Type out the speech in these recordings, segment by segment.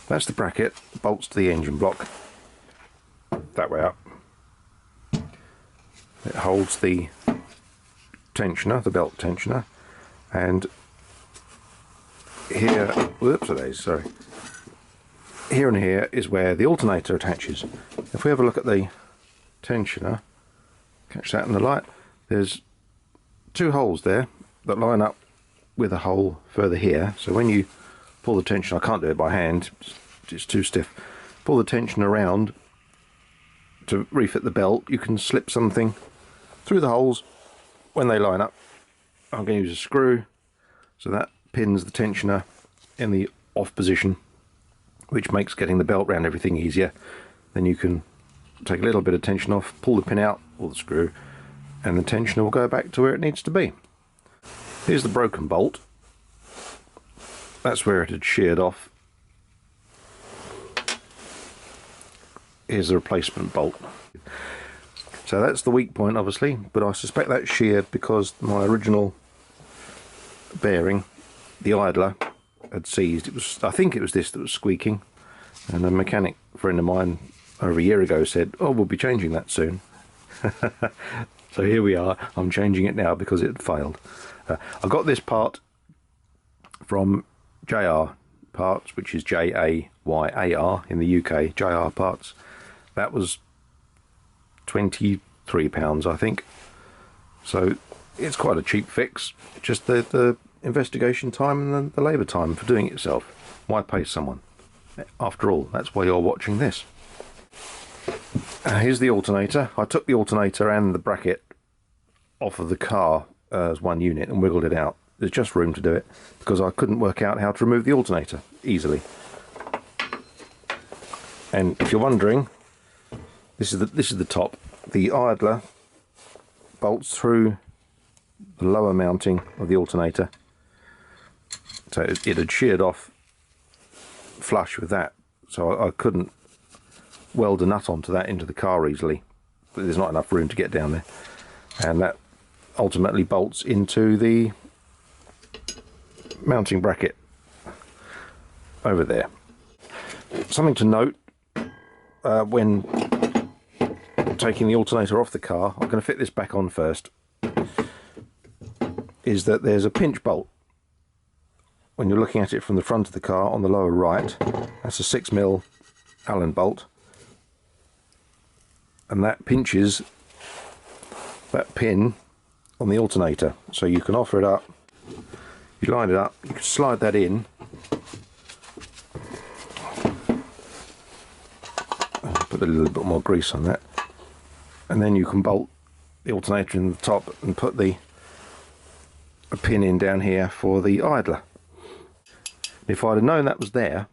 That's the bracket, bolts to the engine block, that way up. It holds the tensioner, the belt tensioner, and here, whoops, sorry. Here and here is where the alternator attaches. If we have a look at the tensioner, catch that in the light, there's two holes there that line up with a hole further here. So when you pull the tension, I can't do it by hand, it's too stiff. Pull the tension around to refit the belt, you can slip something through the holes when they line up. I'm going to use a screw, so that pins the tensioner in the off position, which makes getting the belt around everything easier. Then you can take a little bit of tension off, pull the pin out, or the screw, and the tensioner will go back to where it needs to be. Here's the broken bolt. That's where it had sheared off. Here's the replacement bolt. So that's the weak point, obviously, but I suspect that's sheared because my original bearing, the idler, had seized. It was, I think it was this that was squeaking, and a mechanic friend of mine over a year ago said, oh, we'll be changing that soon. So here we are, I'm changing it now because it failed. I got this part from JR Parts, which is Jayar in the UK, JR Parts. That was £23, I think. So it's quite a cheap fix, just the investigation time and the labour time for doing it yourself. Why pay someone? After all, that's why you're watching this. Here's the alternator. I took the alternator and the bracket off of the car as one unit and wiggled it out. There's just room to do it because I couldn't work out how to remove the alternator easily. And if you're wondering, this is the top. The idler bolts through the lower mounting of the alternator. So it had sheared off flush with that, so I couldn't weld a nut onto that into the car easily. There's not enough room to get down there, and that ultimately bolts into the mounting bracket over there. Something to note when taking the alternator off the car, I'm going to fit this back on first, is that there's a pinch bolt. When you're looking at it from the front of the car on the lower right, that's a 6mm Allen bolt, and that pinches that pin on the alternator. So you can offer it up, you line it up, you can slide that in, put a little bit more grease on that, and then you can bolt the alternator in the top and put a pin in down here for the idler. If I'd have known that was there,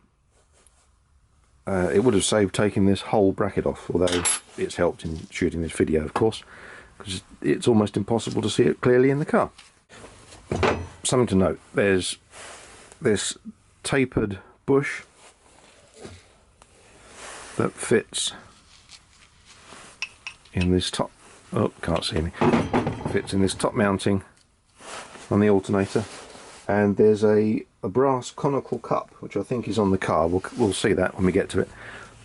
it would have saved taking this whole bracket off, although it's helped in shooting this video, of course, because it's almost impossible to see it clearly in the car. Something to note, there's this tapered bush that fits in this top, oh, can't see me, fits in this top mounting on the alternator, and there's a brass conical cup, which I think is on the car, we'll see that when we get to it,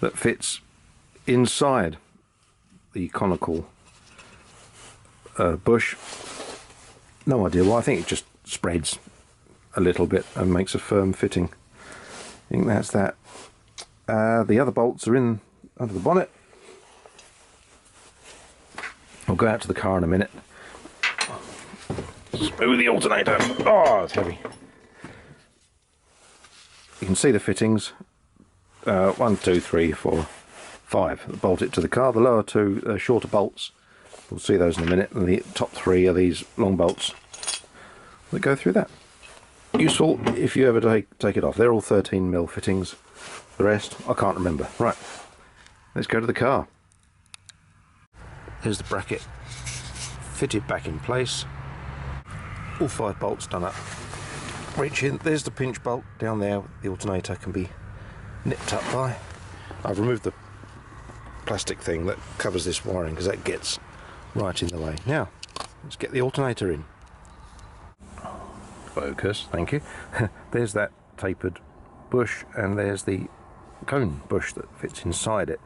that fits inside the conical bush. No idea why. I think it just spreads a little bit and makes a firm fitting. I think that's that. The other bolts are in under the bonnet. I'll go out to the car in a minute. Smooth the alternator. Oh, it's heavy. You can see the fittings. 1, 2, 3, 4, 5 bolt it to the car. The lower two are shorter bolts. We'll see those in a minute. And the top 3 are these long bolts that go through that. Useful if you ever take it off. They're all 13mm fittings. The rest, I can't remember. Right, let's go to the car. Here's the bracket fitted back in place. All 5 bolts done up. Reach in, there's the pinch bolt down there. The alternator can be nipped up by. I've removed the plastic thing that covers this wiring because that gets right in the way. Now, let's get the alternator in. Focus, thank you. There's that tapered bush, and there's the cone bush that fits inside it,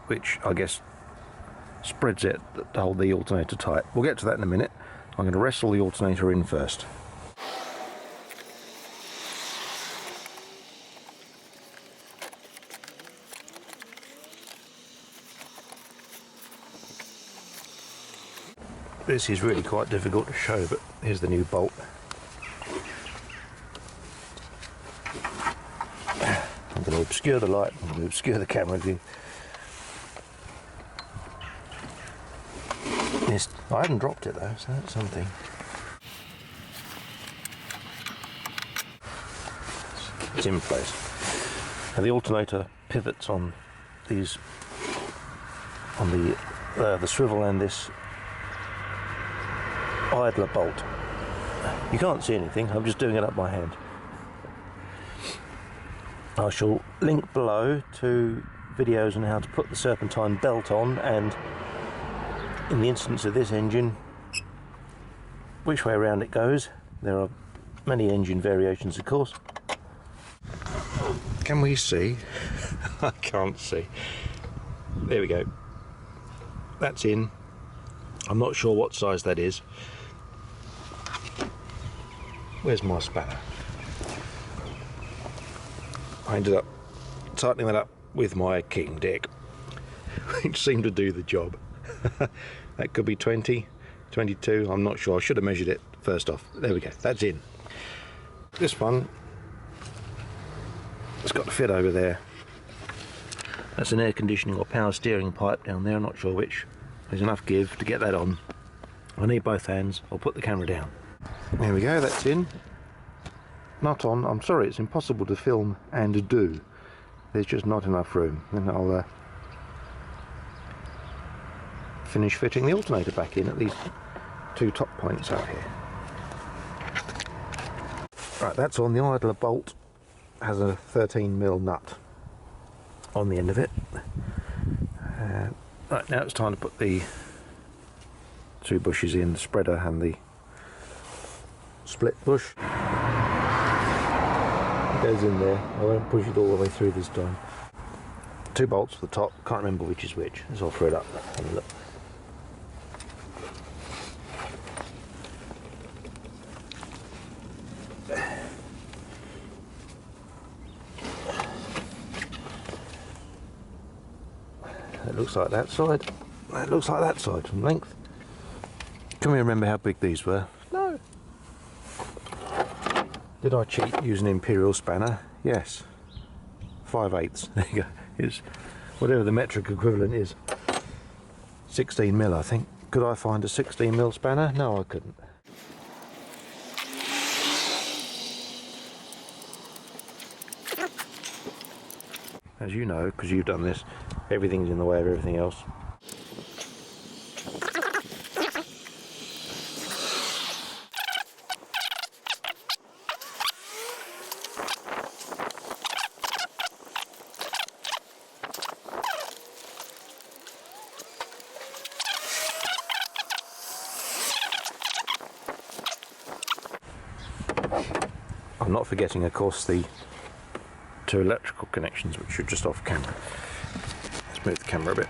which I guess spreads it to hold the alternator tight. We'll get to that in a minute. I'm going to wrestle the alternator in first. This is really quite difficult to show, but here's the new bolt. I'm going to obscure the light, I'm going to obscure the camera view. Yes, I haven't dropped it though, so that's something. It's in place. Now the alternator pivots on these, on the swivel and this idler bolt. You can't see anything, I'm just doing it up by hand. I shall link below to videos on how to put the serpentine belt on, and in the instance of this engine, which way around it goes. There are many engine variations, of course. Can we see? I can't see. There we go. That's in. I'm not sure what size that is. Where's my spanner? I ended up tightening that up with my king deck, which seemed to do the job. That could be 20, 22, I'm not sure. I should have measured it first off. There we go, that's in. This one, it's got to fit over there. That's an air conditioning or power steering pipe down there, I'm not sure which. There's enough give to get that on. I need both hands, I'll put the camera down. There we go, that's in. Not on, I'm sorry, it's impossible to film and do. There's just not enough room. Then I'll finish fitting the alternator back in at these two top points out here. Right, that's on. The idler bolt has a 13mm nut on the end of it. Right, now it's time to put the two bushes in, the spreader and the split bush. It goes in there. I won't push it all the way through this time. Two bolts for the top, can't remember which is which, so I'll throw it up. Have a look. It looks like that side. It looks like that side from length. Can we remember how big these were? No. Did I cheat using an imperial spanner? Yes. 5/8. There you go. It's whatever the metric equivalent is. 16mm, I think. Could I find a 16mm spanner? No, I couldn't. As you know, because you've done this, everything's in the way of everything else. I'm not forgetting, of course, the two electrical connections which are just off camera. Let's move the camera a bit.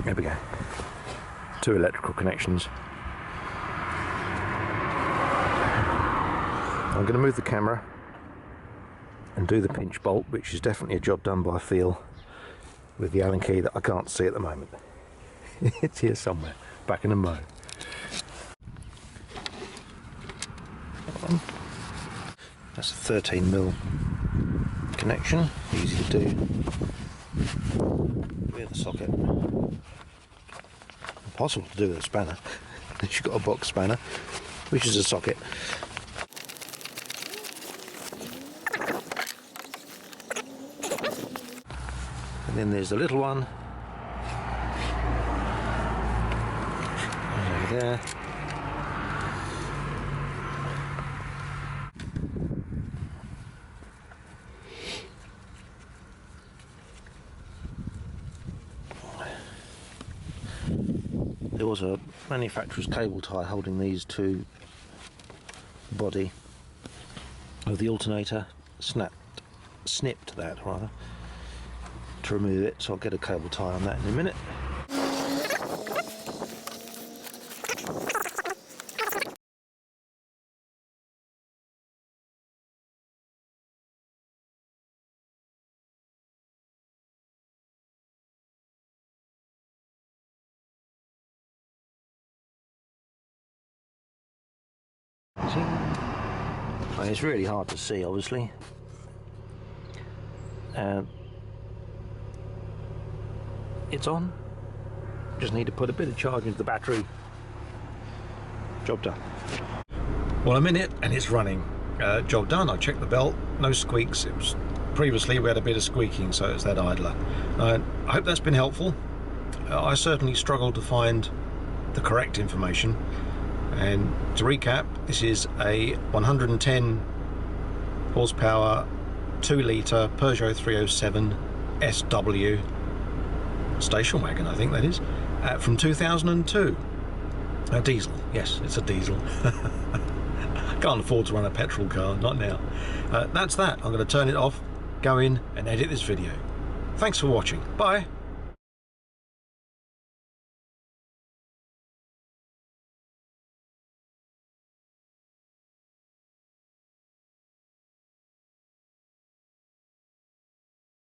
There we go. Two electrical connections. I'm going to move the camera and do the pinch bolt, which is definitely a job done by feel with the Allen key that I can't see at the moment. It's here somewhere, back in a mo. That's a 13mm connection, easy to do with a socket. Impossible to do with a spanner. You've got a box spanner, which is a socket. And then there's the little one over there. There was a manufacturer's cable tie holding these to the body of the alternator, snipped that rather, to remove it, so I'll get a cable tie on that in a minute. Well, it's really hard to see, obviously. It's on. Just need to put a bit of charge into the battery. Job done. Well, I'm in it and it's running. Job done. I checked the belt. No squeaks. It was previously we had a bit of squeaking, so it's that idler. I hope that's been helpful. I certainly struggled to find the correct information. And to recap, this is a 110 horsepower 2 litre Peugeot 307 SW station wagon, I think that is, from 2002. A diesel, yes, it's a diesel. Can't afford to run a petrol car, not now. That's that. I'm going to turn it off, go in and edit this video. Thanks for watching. Bye.